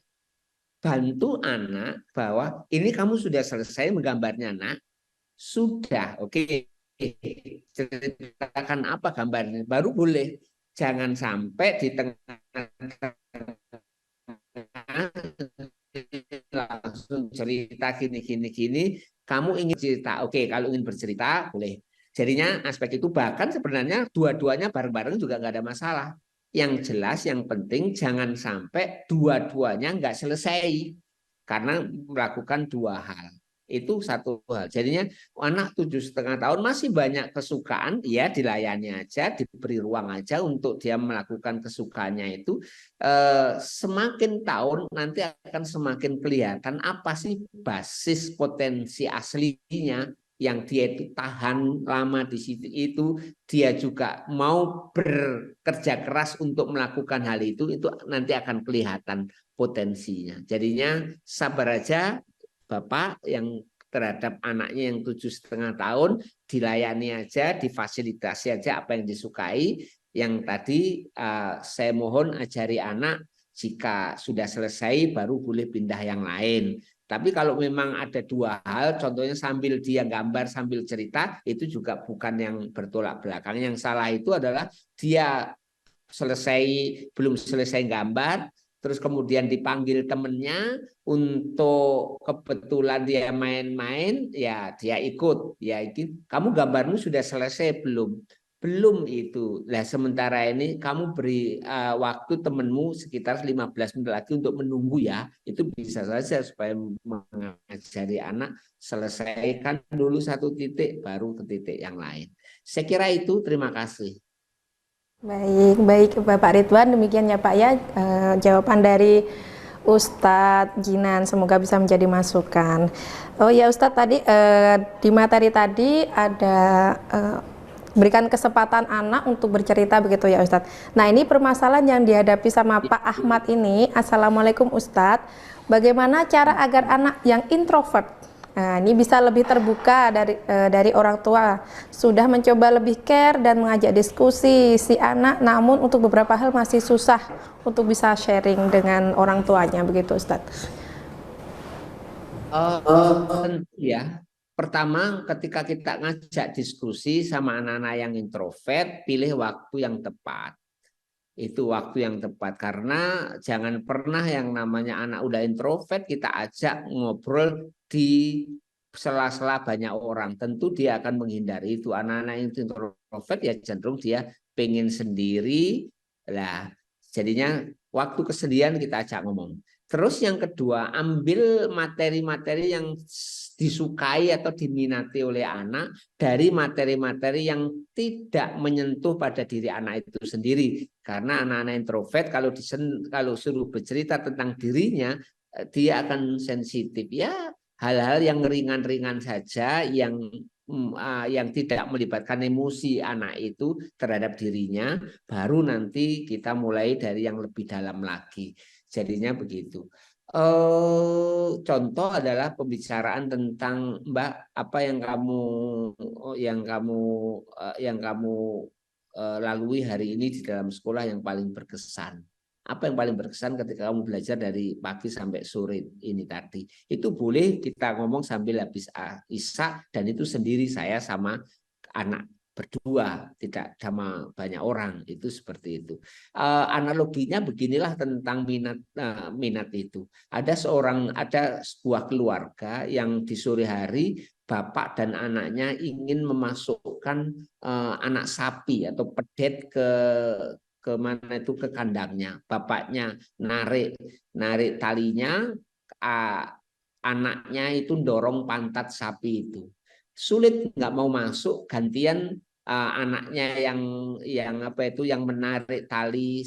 Bantu anak bahwa ini kamu sudah selesai menggambarnya, nak. Sudah, oke. Ceritakan apa gambarnya, baru boleh. Jangan sampai di tengah langsung cerita gini, kamu ingin cerita, oke, kalau ingin bercerita boleh. Jadinya aspek itu bahkan sebenarnya dua-duanya bareng-bareng juga nggak ada masalah. Yang jelas, yang penting jangan sampai dua-duanya nggak selesai karena melakukan dua hal. Itu satu hal. Jadinya anak 7,5 tahun masih banyak kesukaan, ya dilayani aja, diberi ruang aja untuk dia melakukan kesukaannya itu. Semakin tahun nanti akan semakin kelihatan apa sih basis potensi aslinya yang dia itu tahan lama di situ itu, dia juga mau bekerja keras untuk melakukan hal itu nanti akan kelihatan potensinya. Jadinya sabar aja Bapak yang terhadap anaknya yang 7,5 tahun, dilayani aja, difasilitasi aja apa yang disukai. Yang tadi saya mohon ajari anak, jika sudah selesai baru boleh pindah yang lain. Tapi kalau memang ada dua hal, contohnya sambil dia gambar sambil cerita, itu juga bukan yang bertolak belakang. Yang salah itu adalah dia selesai belum selesai gambar, terus kemudian dipanggil temennya untuk kebetulan dia main-main, ya dia ikut. Ya itu, kamu gambarmu sudah selesai belum? Belum itu. Nah, sementara ini kamu beri waktu temenmu sekitar 15 menit lagi untuk menunggu ya. Itu bisa saja supaya mengajari anak selesaikan dulu satu titik baru ke titik yang lain. Saya kira itu, terima kasih. Baik, baik Bapak Ridwan, demikian ya Pak ya jawaban dari Ustadz Jinan, semoga bisa menjadi masukan. Oh ya Ustadz, tadi di materi tadi ada berikan kesempatan anak untuk bercerita begitu ya Ustadz. Nah ini permasalahan yang dihadapi sama Pak Ahmad ini. Assalamualaikum Ustadz, bagaimana cara agar anak yang introvert, nah, ini bisa lebih terbuka dari orang tua, sudah mencoba lebih care dan mengajak diskusi si anak, namun untuk beberapa hal masih susah untuk bisa sharing dengan orang tuanya begitu Ustadz. Tentu ya. Pertama, ketika kita ngajak diskusi sama anak-anak yang introvert, pilih waktu yang tepat. Itu waktu yang tepat, karena jangan pernah yang namanya anak udah introvert kita ajak ngobrol di sela-sela banyak orang. Tentu dia akan menghindari itu. Anak-anak yang introvert ya cenderung dia pengen sendiri. Lah, jadinya waktu kesedihan kita ajak ngomong. Terus yang kedua, ambil materi-materi yang disukai atau diminati oleh anak dari materi-materi yang tidak menyentuh pada diri anak itu sendiri. Karena anak-anak introvert kalau suruh bercerita tentang dirinya, dia akan sensitif. Ya, hal-hal yang ringan-ringan saja yang tidak melibatkan emosi anak itu terhadap dirinya, baru nanti kita mulai dari yang lebih dalam lagi. Jadinya begitu. Contoh adalah pembicaraan tentang Mbak, apa yang kamu lalui hari ini di dalam sekolah yang paling berkesan. Apa yang paling berkesan ketika kamu belajar dari pagi sampai sore ini tadi? Itu boleh kita ngomong sambil habis Isya, dan itu sendiri saya sama anak berdua, tidak sama banyak orang, itu seperti itu. Analoginya beginilah tentang minat itu. Ada sebuah keluarga yang di sore hari bapak dan anaknya ingin memasukkan anak sapi atau pedet ke mana itu, ke kandangnya. Bapaknya narik narik talinya, anaknya itu dorong pantat sapi itu. Sulit, nggak mau masuk, gantian anaknya yang menarik tali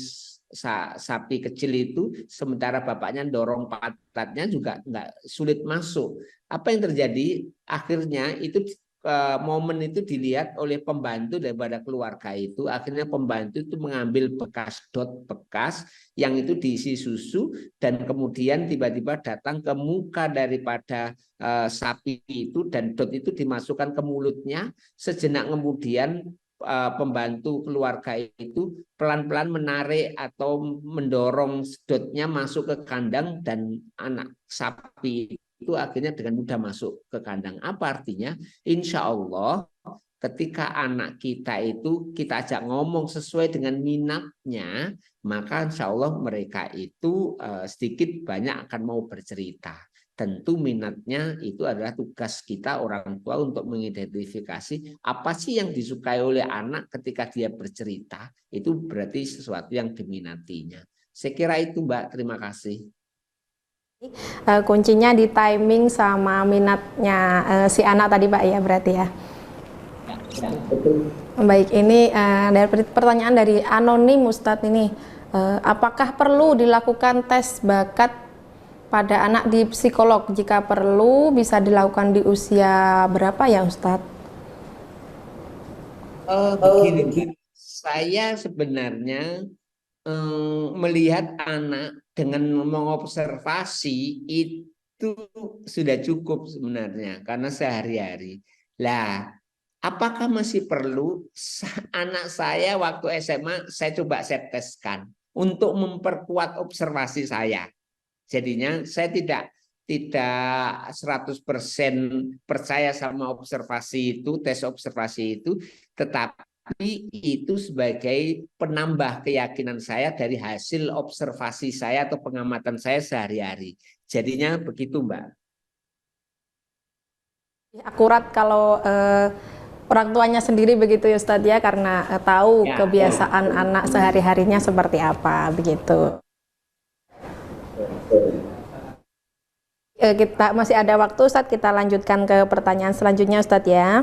sapi kecil itu, sementara bapaknya dorong pantatnya juga nggak sulit masuk. Apa yang terjadi? Akhirnya itu momen itu dilihat oleh pembantu daripada keluarga itu. Akhirnya pembantu itu mengambil bekas yang itu diisi susu, dan kemudian tiba-tiba datang ke muka daripada sapi itu, dan dot itu dimasukkan ke mulutnya. Sejenak kemudian pembantu keluarga itu pelan-pelan menarik atau mendorong dotnya masuk ke kandang, dan anak sapi itu akhirnya dengan mudah masuk ke kandang. Apa artinya? Insya Allah ketika anak kita itu kita ajak ngomong sesuai dengan minatnya, maka insya Allah mereka itu sedikit banyak akan mau bercerita. Tentu minatnya itu adalah tugas kita orang tua untuk mengidentifikasi apa sih yang disukai oleh anak ketika dia bercerita. Itu berarti sesuatu yang diminatinya. Saya kira itu, Mbak. Terima kasih. Kuncinya di timing sama minatnya si anak tadi Pak ya, berarti ya. Ya, betul. Baik, ini dari pertanyaan dari anonim Ustadz ini, apakah perlu dilakukan tes bakat pada anak di psikolog? Jika perlu bisa dilakukan di usia berapa ya Ustadz? Begini, saya sebenarnya melihat anak dengan mengobservasi itu sudah cukup sebenarnya, karena sehari-hari. Lah, apakah masih perlu? Anak saya waktu SMA saya coba saya teskan untuk memperkuat observasi saya. Jadinya saya tidak 100% percaya sama observasi itu, tes observasi itu, tetapi itu sebagai penambah keyakinan saya dari hasil observasi saya atau pengamatan saya sehari-hari. Jadinya begitu, Mbak. Akurat kalau orang tuanya sendiri begitu ya Ustadz ya, karena tahu kebiasaan anak sehari-harinya seperti apa begitu. Kita masih ada waktu Ustadz, kita lanjutkan ke pertanyaan selanjutnya Ustadz ya.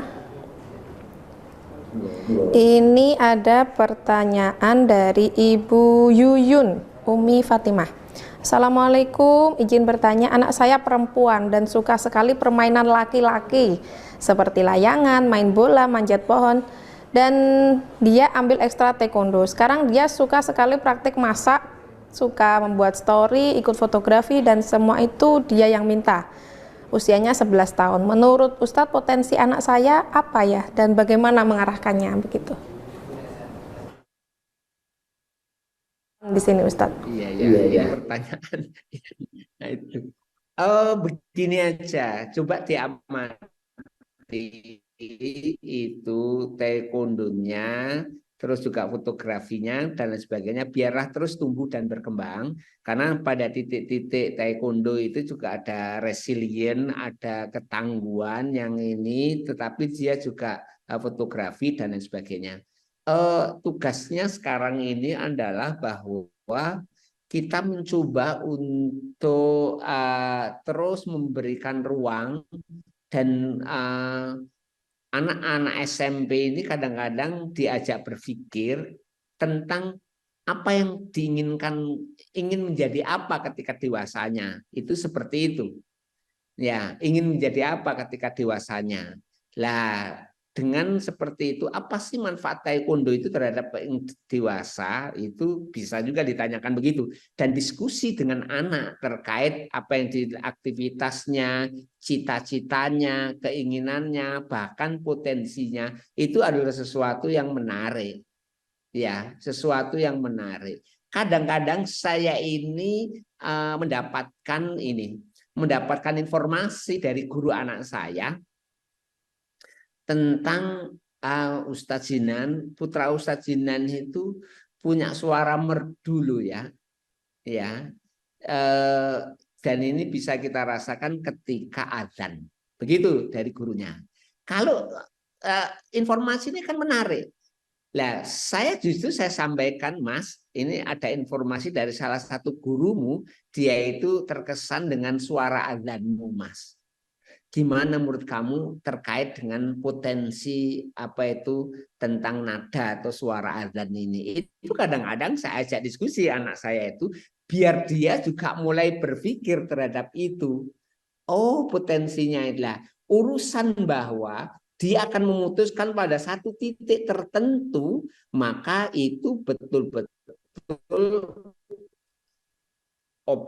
Ini ada pertanyaan dari Ibu Yuyun Umi Fatimah. Assalamualaikum, izin bertanya, anak saya perempuan dan suka sekali permainan laki-laki seperti layangan, main bola, manjat pohon, dan dia ambil ekstra taekwondo. Sekarang dia suka sekali praktik masak, suka membuat story, ikut fotografi, dan semua itu dia yang minta. Usianya 11 tahun. Menurut Ustadz, potensi anak saya apa ya dan bagaimana mengarahkannya begitu? Di sini Ustadz. Iya. Pertanyaan. Nah, itu. Begini aja, coba diamati itu taekwondonya, terus juga fotografinya dan lain sebagainya, biarlah terus tumbuh dan berkembang, karena pada titik-titik taekwondo itu juga ada resilient, ada ketangguhan yang ini, tetapi dia juga fotografi dan lain sebagainya. Tugasnya sekarang ini adalah bahwa kita mencoba untuk terus memberikan ruang, dan anak-anak SMP ini kadang-kadang diajak berpikir tentang apa yang diinginkan, ingin menjadi apa ketika dewasanya. Itu seperti itu. Ya, ingin menjadi apa ketika dewasanya. Lah, dengan seperti itu, apa sih manfaat taekwondo itu terhadap dewasa? Itu bisa juga ditanyakan begitu. Dan diskusi dengan anak terkait apa yang di aktivitasnya, cita-citanya, keinginannya, bahkan potensinya, itu adalah sesuatu yang menarik. Ya, sesuatu yang menarik. Kadang-kadang saya ini mendapatkan informasi dari guru anak saya tentang Ustadz Jinan, putra Ustadz Jinan itu punya suara merdu loh ya, dan ini bisa kita rasakan ketika azan, begitu dari gurunya. Kalau informasi ini kan menarik. Lah, saya sampaikan, Mas, ini ada informasi dari salah satu gurumu, dia itu terkesan dengan suara azanmu, Mas. gimana menurut kamu terkait dengan potensi apa itu tentang nada atau suara azan ini? Itu kadang-kadang saya ajak diskusi anak saya itu biar dia juga mulai berpikir terhadap itu. Oh, potensinya adalah urusan bahwa dia akan memutuskan pada satu titik tertentu, maka itu betul-betul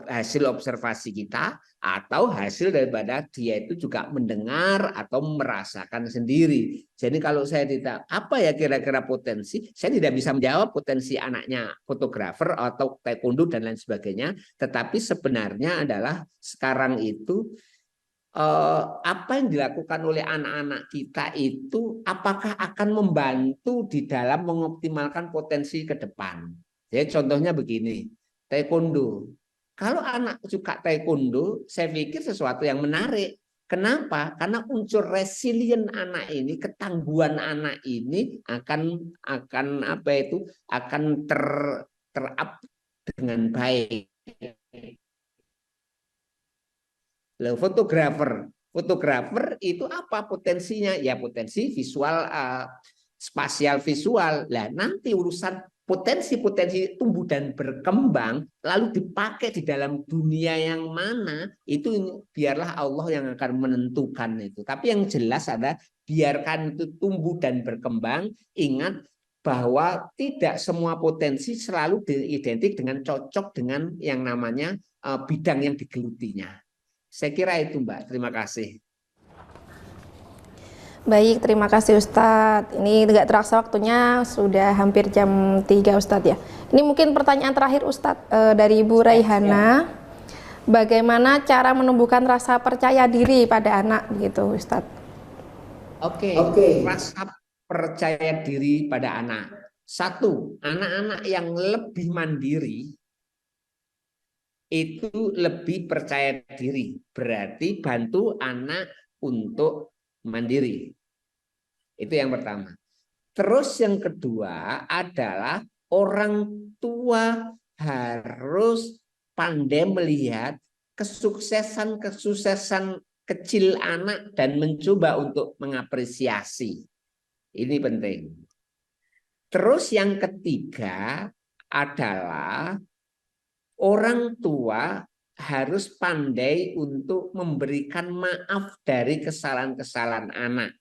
hasil observasi kita atau hasil daripada dia itu juga mendengar atau merasakan sendiri. Jadi kalau saya tidak apa ya kira-kira potensi, saya tidak bisa menjawab potensi anaknya fotografer atau taekwondo dan lain sebagainya. Tetapi sebenarnya adalah sekarang itu apa yang dilakukan oleh anak-anak kita itu apakah akan membantu di dalam mengoptimalkan potensi ke depan. Jadi contohnya begini, taekwondo. Kalau anak suka taekwondo, saya pikir sesuatu yang menarik. Kenapa? Karena unsur resilient anak ini, ketangguhan anak ini akan apa itu akan terap dengan baik. Loh, fotografer itu apa potensinya? Ya potensi visual, spasial visual. Lah nanti urusan potensi-potensi tumbuh dan berkembang lalu dipakai di dalam dunia yang mana itu biarlah Allah yang akan menentukan itu. Tapi yang jelas ada biarkan itu tumbuh dan berkembang. Ingat bahwa tidak semua potensi selalu identik dengan cocok dengan yang namanya bidang yang digelutinya. Saya kira itu Mbak, terima kasih. Baik, terima kasih Ustadz. Ini tidak terasa waktunya sudah hampir jam 3 Ustadz ya. Ini mungkin pertanyaan terakhir Ustadz dari Ibu Raihana. Bagaimana cara menumbuhkan rasa percaya diri pada anak gitu Ustadz? Oke. Rasa percaya diri pada anak. Satu, anak-anak yang lebih mandiri itu lebih percaya diri. Berarti bantu anak untuk mandiri. Itu yang pertama. Terus yang kedua adalah orang tua harus pandai melihat kesuksesan-kesuksesan kecil anak dan mencoba untuk mengapresiasi. Ini penting. Terus yang ketiga adalah orang tua harus pandai untuk memberikan maaf dari kesalahan-kesalahan anak.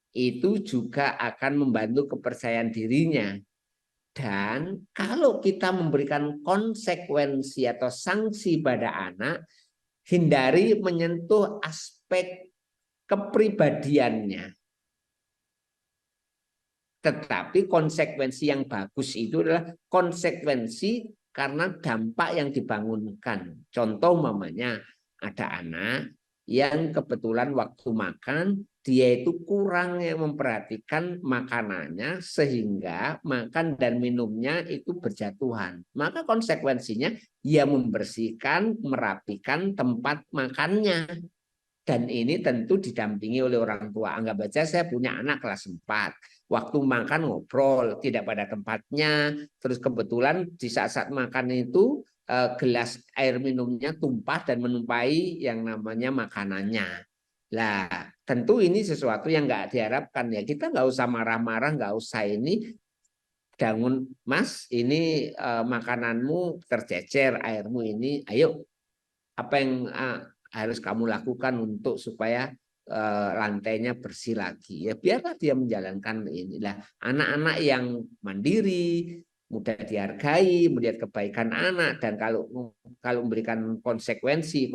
Itu juga akan membantu kepercayaan dirinya. Dan kalau kita memberikan konsekuensi atau sanksi pada anak, hindari menyentuh aspek kepribadiannya. Tetapi konsekuensi yang bagus itu adalah konsekuensi karena dampak yang dibangunkan. Contoh mamanya ada anak yang kebetulan waktu makan dia itu kurang yang memperhatikan makanannya sehingga makan dan minumnya itu berjatuhan. Maka konsekuensinya dia membersihkan, merapikan tempat makannya. Dan ini tentu didampingi oleh orang tua. Anggap aja saya punya anak kelas 4. Waktu makan ngobrol, tidak pada tempatnya. Terus kebetulan di saat-saat makan itu gelas air minumnya tumpah dan menumpai yang namanya makanannya. Lah, tentu ini sesuatu yang nggak diharapkan ya. Kita nggak usah marah-marah, nggak usah ini. Bangun, Mas, ini makananmu tercecer, airmu ini. Ayo, apa yang harus kamu lakukan untuk supaya lantainya bersih lagi? Ya biarlah dia menjalankan inilah. Anak-anak yang mandiri, mudah dihargai, melihat kebaikan anak, dan kalau memberikan konsekuensi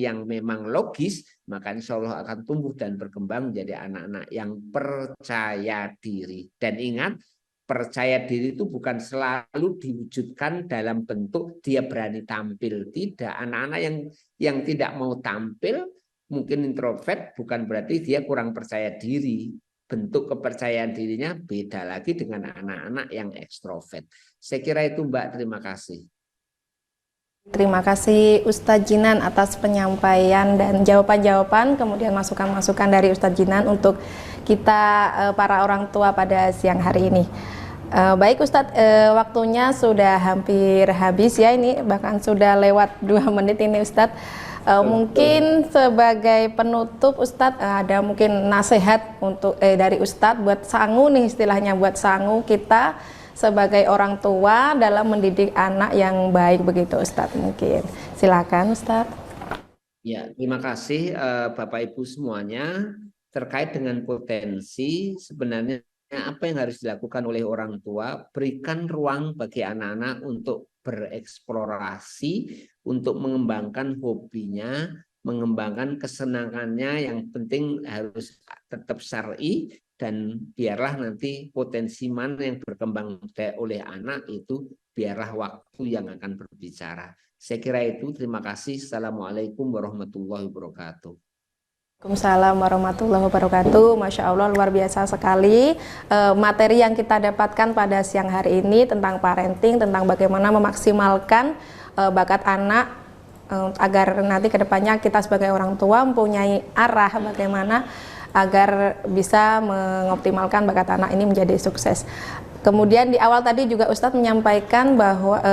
yang memang logis, maka insya Allah akan tumbuh dan berkembang menjadi anak-anak yang percaya diri. Dan ingat, percaya diri itu bukan selalu diwujudkan dalam bentuk dia berani tampil. Tidak, anak-anak yang tidak mau tampil, mungkin introvert, bukan berarti dia kurang percaya diri. Bentuk kepercayaan dirinya beda lagi dengan anak-anak yang ekstrovert. Saya kira itu Mbak, terima kasih. Terima kasih Ustadz Jinan atas penyampaian dan jawaban-jawaban, kemudian masukan-masukan dari Ustadz Jinan untuk kita para orang tua pada siang hari ini. Baik Ustadz, waktunya sudah hampir habis ya, ini bahkan sudah lewat 2 menit ini Ustadz. Mungkin sebagai penutup Ustadz, ada mungkin nasihat untuk dari Ustadz buat sangu nih, istilahnya buat sangu kita sebagai orang tua dalam mendidik anak yang baik begitu Ustadz. Mungkin silakan Ustadz. Ya, terima kasih Bapak Ibu semuanya. Terkait dengan potensi, sebenarnya apa yang harus dilakukan oleh orang tua? Berikan ruang bagi anak-anak untuk bereksplorasi, untuk mengembangkan hobinya, mengembangkan kesenangannya. Yang penting harus tetap syar'i, dan biarlah nanti potensi mana yang berkembang oleh anak itu biarlah waktu yang akan berbicara. Saya kira itu. Terima kasih. Assalamualaikum warahmatullahi wabarakatuh. Waalaikumsalam warahmatullahi wabarakatuh. Masya Allah, luar biasa sekali materi yang kita dapatkan pada siang hari ini tentang parenting, tentang bagaimana memaksimalkan bakat anak agar nanti kedepannya kita sebagai orang tua mempunyai arah bagaimana agar bisa mengoptimalkan bakat anak ini menjadi sukses. Kemudian di awal tadi juga Ustadz menyampaikan bahwa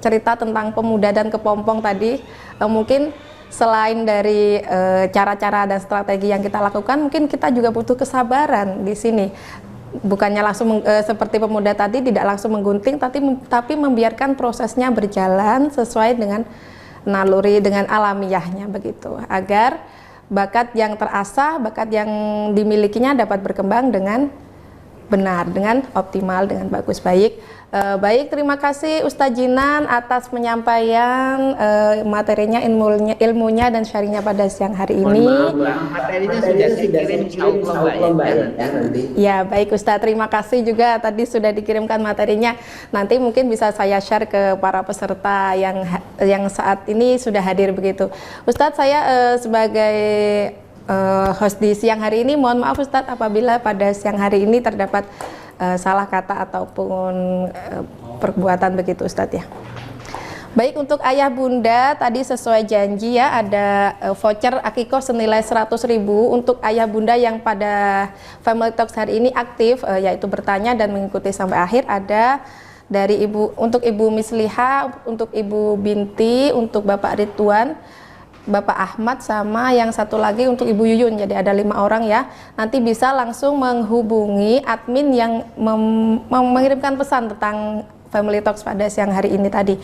cerita tentang pemuda dan kepompong tadi, mungkin selain dari cara-cara dan strategi yang kita lakukan, mungkin kita juga butuh kesabaran di sini. Bukannya langsung seperti pemuda tadi tidak langsung menggunting, tapi membiarkan prosesnya berjalan sesuai dengan naluri, dengan alamiahnya begitu. Agar bakat yang terasah, bakat yang dimilikinya dapat berkembang dengan benar, dengan optimal, dengan bagus. Baik, terima kasih Ustadz Jinan atas penyampaian materinya, ilmunya dan sharingnya pada siang hari ini. Mohon maaf, materinya sudah dikirim Mbak ya, nanti. Ya, baik Ustadz, terima kasih juga tadi sudah dikirimkan materinya. Nanti mungkin bisa saya share ke para peserta yang saat ini sudah hadir begitu. Ustadz, saya sebagai host di siang hari ini, mohon maaf Ustadz apabila pada siang hari ini terdapat salah kata ataupun perbuatan begitu Ustadz ya. Baik, untuk ayah bunda tadi sesuai janji ya, ada voucher akikoh senilai 100.000 untuk ayah bunda yang pada Family Talks hari ini aktif yaitu bertanya dan mengikuti sampai akhir. Ada dari untuk Ibu Misliha, untuk Ibu Binti, untuk Bapak Ridwan, Bapak Ahmad, sama yang satu lagi untuk Ibu Yuyun. Jadi ada 5 orang ya. Nanti bisa langsung menghubungi admin yang mengirimkan pesan tentang Family Talks pada siang hari ini tadi.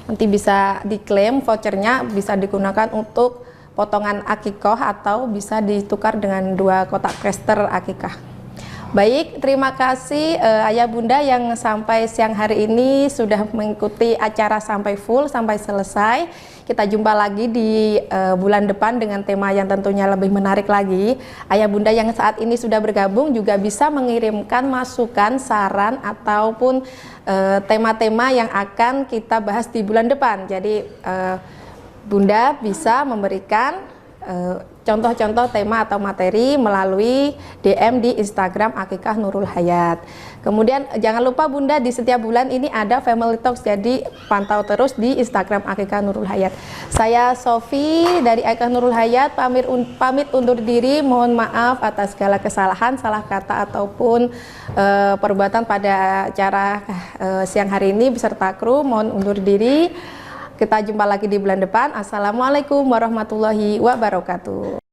Nanti bisa diklaim vouchernya, bisa digunakan untuk potongan akikoh atau bisa ditukar dengan 2 kotak plester akikah. Baik, terima kasih ayah bunda yang sampai siang hari ini sudah mengikuti acara sampai full, sampai selesai. Kita jumpa lagi di bulan depan dengan tema yang tentunya lebih menarik lagi. Ayah bunda yang saat ini sudah bergabung juga bisa mengirimkan masukan, saran ataupun tema-tema yang akan kita bahas di bulan depan. Jadi bunda bisa memberikan contoh-contoh tema atau materi melalui DM di Instagram Akikah Nurul Hayat. Kemudian jangan lupa bunda, di setiap bulan ini ada Family Talks, jadi pantau terus di Instagram Akikah Nurul Hayat. Saya Sofi dari Akikah Nurul Hayat pamit undur diri. Mohon maaf atas segala kesalahan, salah kata ataupun perbuatan pada acara siang hari ini beserta kru. Mohon undur diri. Kita jumpa lagi di bulan depan. Assalamualaikum warahmatullahi wabarakatuh.